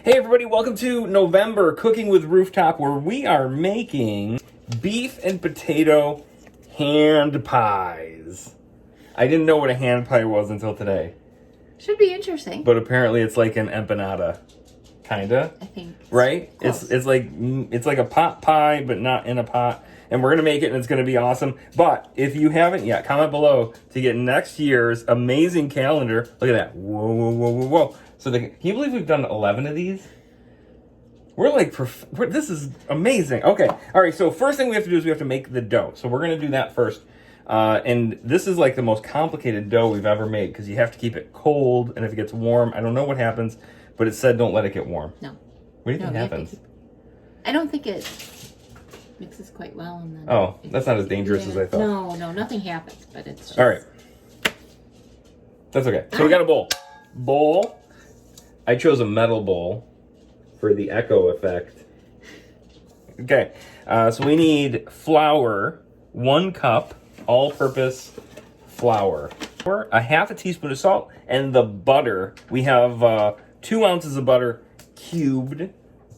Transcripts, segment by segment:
Hey everybody, welcome to November Cooking with Rooftop, where we are making beef and potato hand pies. I didn't know what a hand pie was until today. Should be interesting. But apparently it's like an empanada, kinda. I think. Right? Close. It's like a pot pie, but not in a pot. And we're gonna make it, and it's gonna be awesome. But if you haven't yet, comment below to get next year's amazing calendar. Look at that! Whoa, whoa, whoa, whoa, whoa! So can you believe we've done 11 of these? We're like, this is amazing. Okay, all right. So first thing we have to do is we have to make the dough. So we're gonna do that first. And this is like the most complicated dough we've ever made because you have to keep it cold, and if it gets warm, I don't know what happens, but it said don't let it get warm. No. What do you think happens? I don't think it mixes quite well. And then Oh, that's not as dangerous as I thought. No, nothing happens, but it's just... All right. That's okay. So we got a bowl. Bowl. I chose a metal bowl for the echo effect. Okay. So we need flour, 1 cup, all-purpose flour, a half a teaspoon of salt, and the butter. We have 2 ounces of butter cubed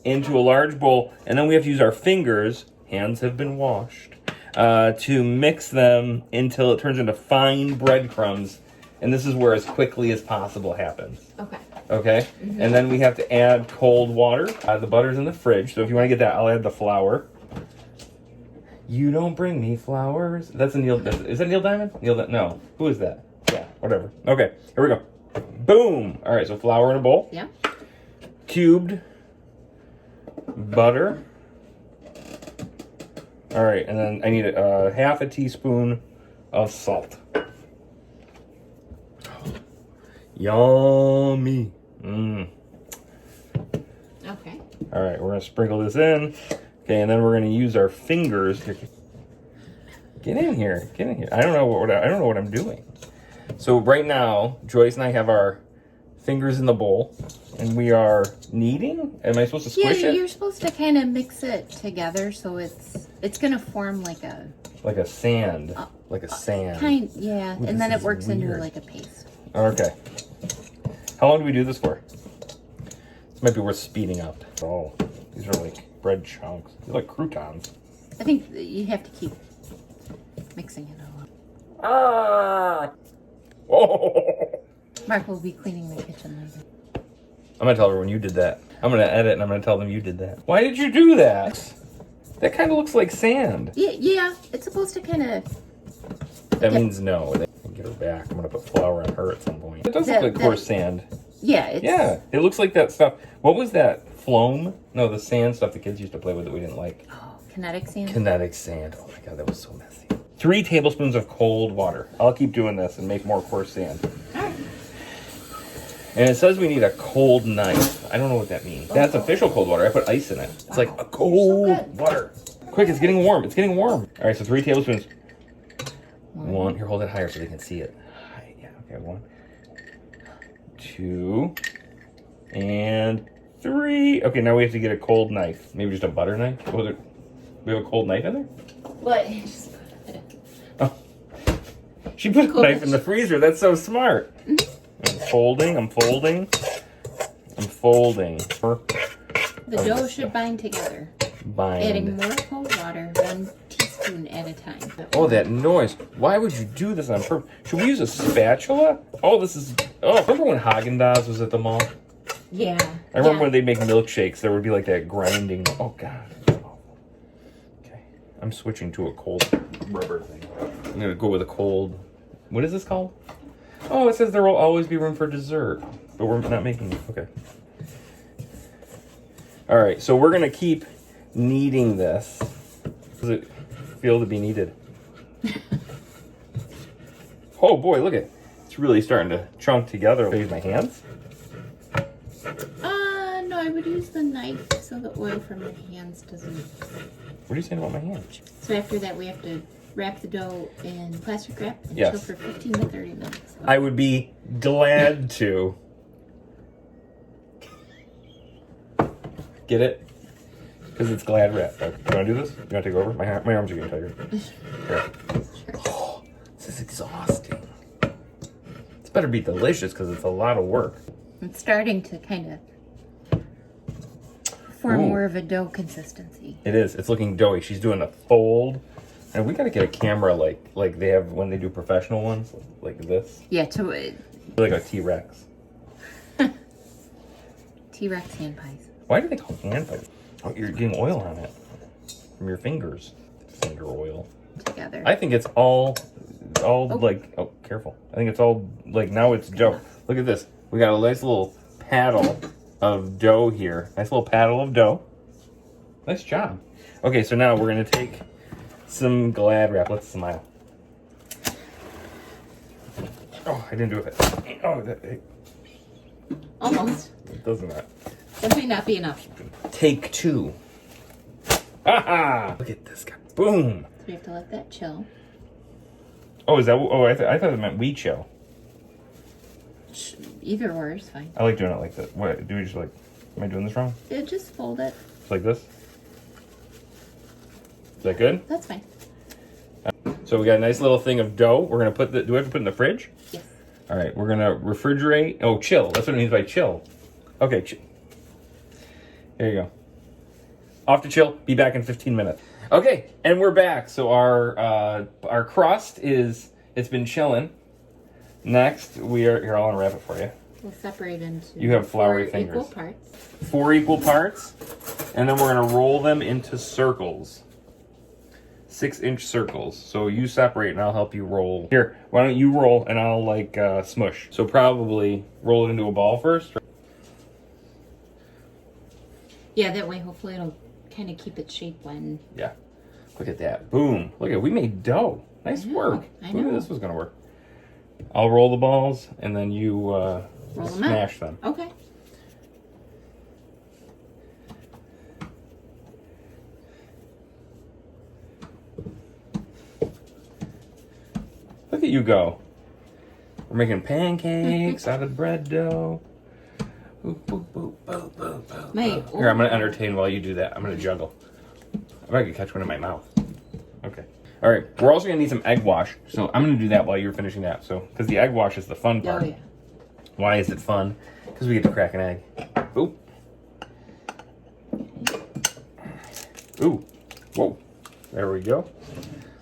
into a large bowl, and then we have to use our fingers, hands have been washed, to mix them until it turns into fine breadcrumbs. And this is where as quickly as possible happens. Okay. Okay? Mm-hmm. And then we have to add cold water. The butter's in the fridge, so if you want to get that, I'll add the flour. You don't bring me flowers. That's a Neil... Is that Neil Diamond? No. Who is that? Yeah, whatever. Okay, here we go. Boom! All right, so flour in a bowl. Yeah. Cubed butter. All right, and then I need a half a teaspoon of salt. Yummy. Okay. All right, we're gonna sprinkle this in. Okay, and then we're gonna use our fingers. Get in here. Get in here. I don't know what I'm doing. So right now, Joyce and I have our fingers in the bowl, and we are kneading. Am I supposed to squish it? Yeah, you're supposed to kind of mix it together, so it's gonna form like a sand, like a sand. Yeah, Ooh, and then it works weird. into like a paste. Okay. How long do we do this for? This might be worth speeding up. Oh, these are like bread chunks. They're like croutons. I think you have to keep mixing it a lot. Ah! Oh! Mark will be cleaning the kitchen later. I'm gonna tell everyone you did that. I'm gonna edit and I'm gonna tell them you did that. Why did you do that? That kind of looks like sand. Yeah, it's supposed to kind of... That means no. Get her back. I'm gonna put flour on her at some point. It does look like coarse sand. Yeah, Yeah, it looks like that stuff. What was that? Phloem? No, the sand stuff the kids used to play with that we didn't like. Oh, kinetic sand? Kinetic sand. Oh my god, that was so messy. 3 tablespoons of cold water. I'll keep doing this and make more coarse sand. Alright. And it says we need a cold knife. I don't know what that means. That's official cold water. I put ice in it. It's like a cold water. Quick, it's getting warm. It's getting warm. All right, so 3 tablespoons. 1. Here, hold it higher so they can see it. Yeah, okay, 1, 2, and 3. Okay, now we have to get a cold knife. Maybe just a butter knife? Was it? We have a cold knife in there? What? Oh. She put a knife in the freezer. That's so smart. Mm-hmm. I'm folding. The dough should bind together. Adding more cold water, 1 teaspoon at a time. Oh, that noise. Why would you do this on purpose? Should we use a spatula? Oh, remember when Haagen-Dazs was at the mall? Yeah. I remember when they'd make milkshakes, there would be like that grinding. Oh, God. Okay. I'm switching to a cold rubber thing. I'm going to go with a cold... What is this called? Oh, it says there will always be room for dessert. But we're not making it. Okay. All right, so we're going to keep kneading this. Does it feel to be kneaded? Oh, boy, look at it. It's really starting to chunk together. Can I use my hands? No, I would use the knife so the oil from your hands doesn't... What are you saying about my hands? So after that, we have to wrap the dough in plastic wrap and Yes. chill for 15 to 30 minutes. I would be glad to. Get it? Because it's Glad wrap. You want to do this? You want to take over? My arms are getting tired. Here. Oh, this is exhausting. This better be delicious because it's a lot of work. It's starting to kind of for more of a dough consistency. It is. It's looking doughy. She's doing a fold. And we got to get a camera like they have when they do professional ones, like this. Yeah, to it. Like a T-Rex. T-Rex hand pies. Why do they call hand pies? Oh, you're getting oil on it from your fingers. Finger oil. Together. I think it's all like, oh, careful. I think it's all, like, now it's dough. Look at this. We got a nice little paddle of dough here. Nice little paddle of dough. Nice job. Okay, so now we're going to take some Glad wrap. Let's smile. Oh, I didn't do it. Oh, Almost. it doesn't that. That may not be enough. Take two. Ha! Look at this guy. Boom. So we have to let that chill. Oh, is that? Oh, I thought it meant we chill. Either or is fine. I like doing it like that. What do we just like? Am I doing this wrong? Yeah, just fold it. It's like this. Is that good? That's fine. So we got a nice little thing of dough. We're gonna put the. Do we have to put it in the fridge? Yes. All right. We're gonna refrigerate. Oh, chill. That's what it means by chill. Okay. There you go. Off to chill. Be back in 15 minutes. Okay, and we're back. So our crust is, it's been chilling. Next, we are here. I'll unwrap it for you. We'll separate into. You have floury fingers. 4 equal parts. 4 equal parts, and then we're gonna roll them into circles. 6-inch circles. So you separate, and I'll help you roll. Here, why don't you roll, and I'll like smush. So probably roll it into a ball first. Yeah, that way hopefully it'll kind of keep its shape when. Yeah. Look at that. Boom. Look at, we made dough. Nice work. I Who knew know. this was gonna work? I'll roll the balls, and then you smash them. Okay. Look at you go. We're making pancakes out of bread dough. Boop, boop, boop, boop, boop, boop. Mate, Here, I'm going to entertain while you do that. I'm going to juggle. I might could catch one in my mouth. Okay. All right. We're also going to need some egg wash. So I'm going to do that while you're finishing that. So, because the egg wash is the fun part. Oh, yeah. Why is it fun? Because we get to crack an egg. Ooh. Ooh. Whoa. There we go.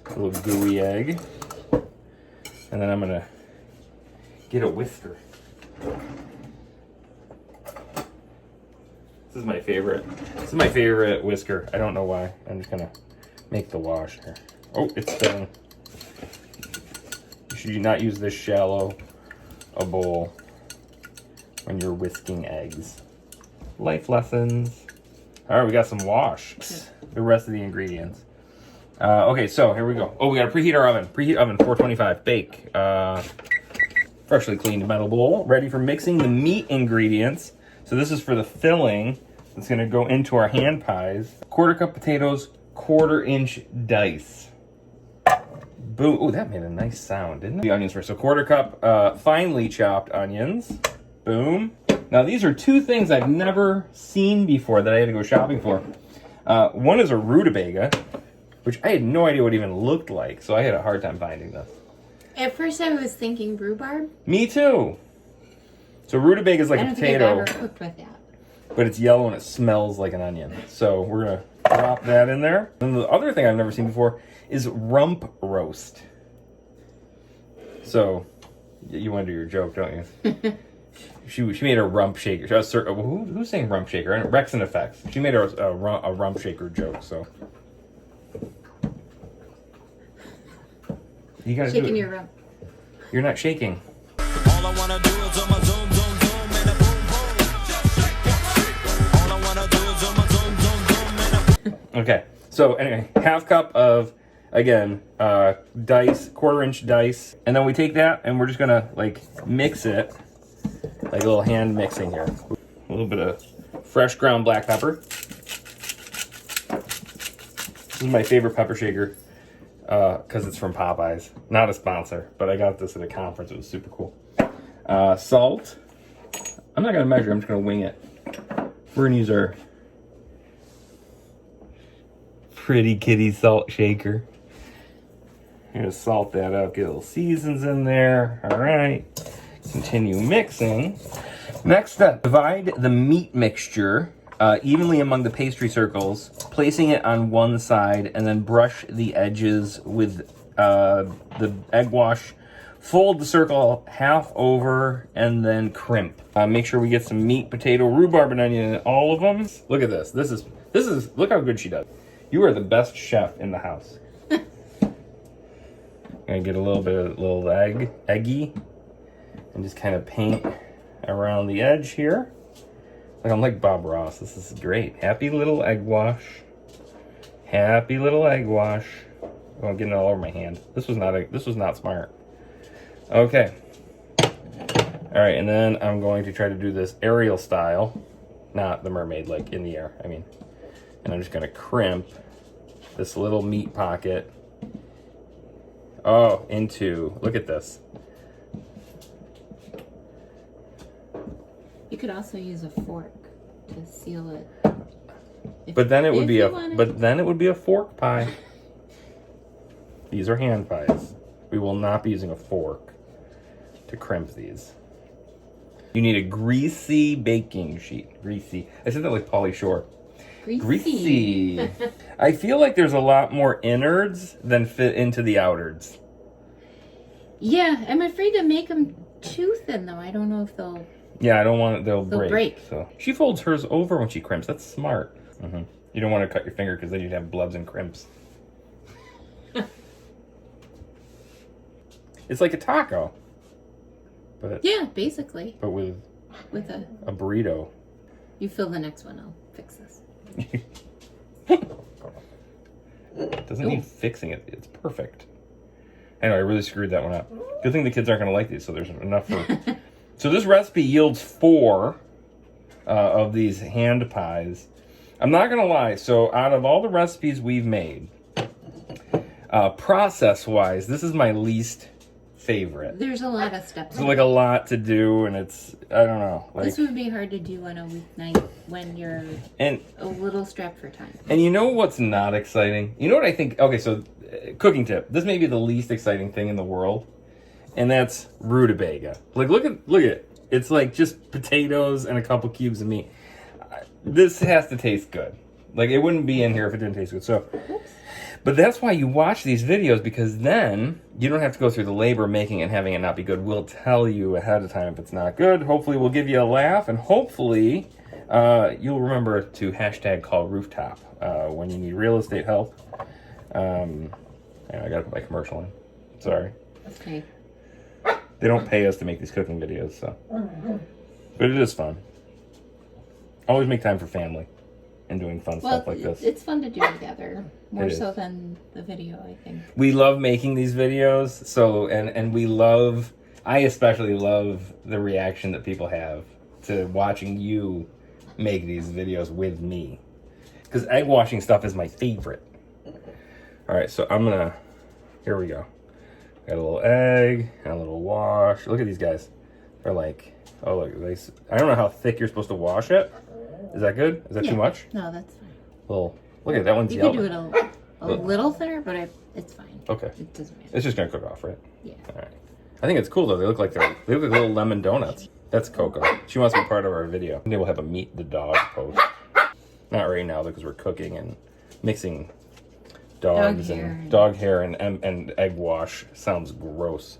A little gooey egg. And then I'm going to get a whisker. This is my favorite. This is my favorite whisker. I don't know why. I'm just going to make the wash here. Oh, it's spilling. You should not use this shallow a bowl when you're whisking eggs. Life lessons. All right, we got some wash. The rest of the ingredients. Okay, so here we go. Oh, we got to preheat our oven. Preheat oven, 425. Bake. Freshly cleaned metal bowl. Ready for mixing the meat ingredients. So this is for the filling. It's going to go into our hand pies. 1/4 cup potatoes, 1/4-inch dice. Boom. Oh, that made a nice sound, didn't it? The onions first. So 1/4 cup finely chopped onions. Boom. Now these are 2 things I've never seen before that I had to go shopping for. One is a rutabaga, which I had no idea what it even looked like, so I had a hard time finding this. At first I was thinking rhubarb. Me too. So rutabaga is like a potato. I don't think I've ever cooked with that. But it's yellow and it smells like an onion. So we're going to drop that in there. And the other thing I've never seen before is rump roast. So you want to do your joke, don't you? She made a rump shaker. Who's saying rump shaker? Rex and Effects. She made a rump shaker joke. So you gotta shaking do it. your rump. You're not shaking. All I wanna do is zoom, zoom, zoom, zoom, and a boom, boom. All I wanna do is zoom, zoom, zoom, zoom, and a boom. Okay. So anyway, 1/2 cup of, again, dice, 1/4-inch dice, and then we take that and we're just gonna like mix it, like a little hand mixing here. A little bit of fresh ground black pepper. This is my favorite pepper shaker because it's from Popeyes. Not a sponsor, but I got this at a conference. It was super cool. Salt. I'm not gonna measure. I'm just gonna wing it. We're gonna use our pretty kitty salt shaker. I'm gonna salt that up, get a little seasons in there. All right, continue mixing. Next step, divide the meat mixture evenly among the pastry circles, placing it on one side, and then brush the edges with the egg wash. Fold the circle half over, and then crimp. Make sure we get some meat, potato, rhubarb, and onion in all of them. Look at this. This is. Look how good she does. You are the best chef in the house. Gonna get a little bit of eggy, and just kind of paint around the edge here. Like I'm like Bob Ross. This is great. Happy little egg wash. Happy little egg wash. Oh, I'm getting it all over my hand. This was not smart. Okay. All right, and then I'm going to try to do this Ariel style, not the mermaid, like in the air. I mean, and I'm just gonna crimp this little meat pocket. Oh, into, look at this. You could also use a fork to seal it. But then it would be a fork pie. These are hand pies. We will not be using a fork to crimp these. You need a greasy baking sheet. Greasy. I said that like Pauly Shore. Greasy. I feel like there's a lot more innards than fit into the outards. Yeah, I'm afraid to make them too thin though. I don't know if they'll... Yeah, I don't want it. They'll break. break. So she folds hers over when she crimps. That's smart. Mm-hmm. You don't want to cut your finger because then you'd have bloods and crimps. It's like a taco. But yeah, basically. But with a burrito. You fill the next one. I'll fix this. It doesn't need fixing it. It's perfect. I know, I really screwed that one up. Good thing the kids aren't going to like these, so there's enough for... So this recipe yields 4 of these hand pies. I'm not going to lie. So out of all the recipes we've made, process-wise, this is my least favorite. There's a lot of steps. There's like a lot to do, and it's, I don't know. Like, this would be hard to do on a weeknight when you're a little strapped for time. And you know what's not exciting? You know what I think? Okay, so cooking tip. This may be the least exciting thing in the world, and that's rutabaga. Like, look at it. It's like just potatoes and a couple cubes of meat. This has to taste good. Like, it wouldn't be in here if it didn't taste good. So, but that's why you watch these videos, because then you don't have to go through the labor of making it and having it not be good. We'll tell you ahead of time if it's not good. Hopefully we'll give you a laugh, and hopefully you'll remember to hashtag call Rooftop when you need real estate help. I gotta put my commercial in. Sorry. Okay. They don't pay us to make these cooking videos, so. But it is fun. Always make time for family and doing fun stuff like this. It's fun to do together, more so than the video, I think. We love making these videos, so and we love, I especially love the reaction that people have to watching you make these videos with me. Because egg washing stuff is my favorite. Alright, so I'm gonna, here we go. Got a little egg and a little wash. Look at these guys. They're like, oh look, I don't know how thick you're supposed to wash it. Is that good? Is that too much? No, that's fine. Well, look at that one's You yellow. could do it a little thinner, but it's fine. Okay. It doesn't matter. It's just gonna cook off, right? Yeah. All right. I think it's cool though. They look like little lemon donuts. That's Coco. She wants to be part of our video. Maybe we'll have a meet the dog post. Not right now though, because we're cooking and mixing dog hair and egg wash. Sounds gross.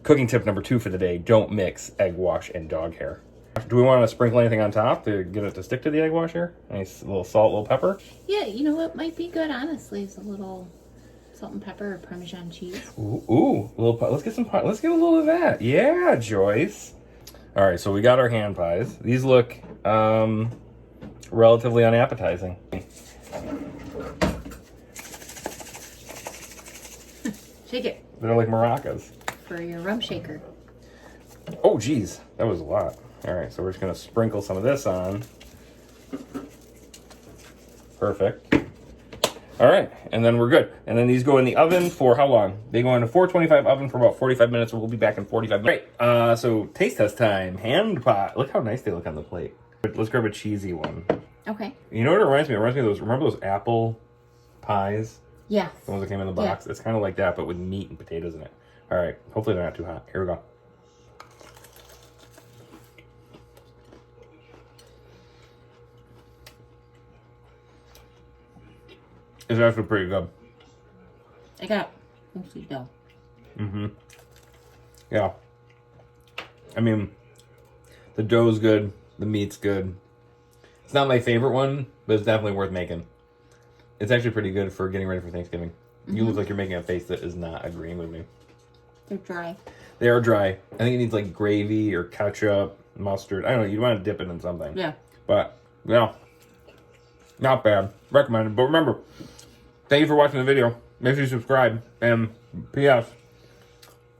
Cooking tip number 2 for the day: don't mix egg wash and dog hair. Do we want to sprinkle anything on top to get it to stick to the egg wash here? Any little salt, little pepper? Yeah, you know what might be good, honestly, is a little salt and pepper or Parmesan cheese. Ooh, let's get a little of that. Yeah, Joyce. All right, so we got our hand pies. These look relatively unappetizing. Shake it. They're like maracas. For your rump shaker. Oh, geez, that was a lot. All right, so we're just gonna sprinkle some of this on. Perfect. All right, and then we're good. And then these go in the oven for how long? They go in a 425 oven for about 45 minutes. We'll be back in 45 minutes. Great. So taste test time. Hand pot. Look how nice they look on the plate. Let's grab a cheesy one. Okay. You know what it reminds me of? It reminds me of those. Remember those apple pies? Yeah. The ones that came in the box. Yeah. It's kind of like that, but with meat and potatoes in it. All right. Hopefully they're not too hot. Here we go. It's actually pretty good. I got mostly dough. Yeah. I mean, the dough's good. The meat's good. It's not my favorite one, but it's definitely worth making. It's actually pretty good for getting ready for Thanksgiving. You look like you're making a face that is not agreeing with me. They're dry. They are dry. I think it needs like gravy or ketchup, mustard. I don't know. You want to dip it in something. Yeah. But, yeah. Not bad. Recommended. But remember, thank you for watching the video. Make sure you subscribe. And P.S.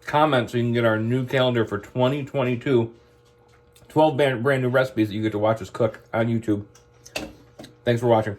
comment so you can get our new calendar for 2022. 12 brand new recipes that you get to watch us cook on YouTube. Thanks for watching.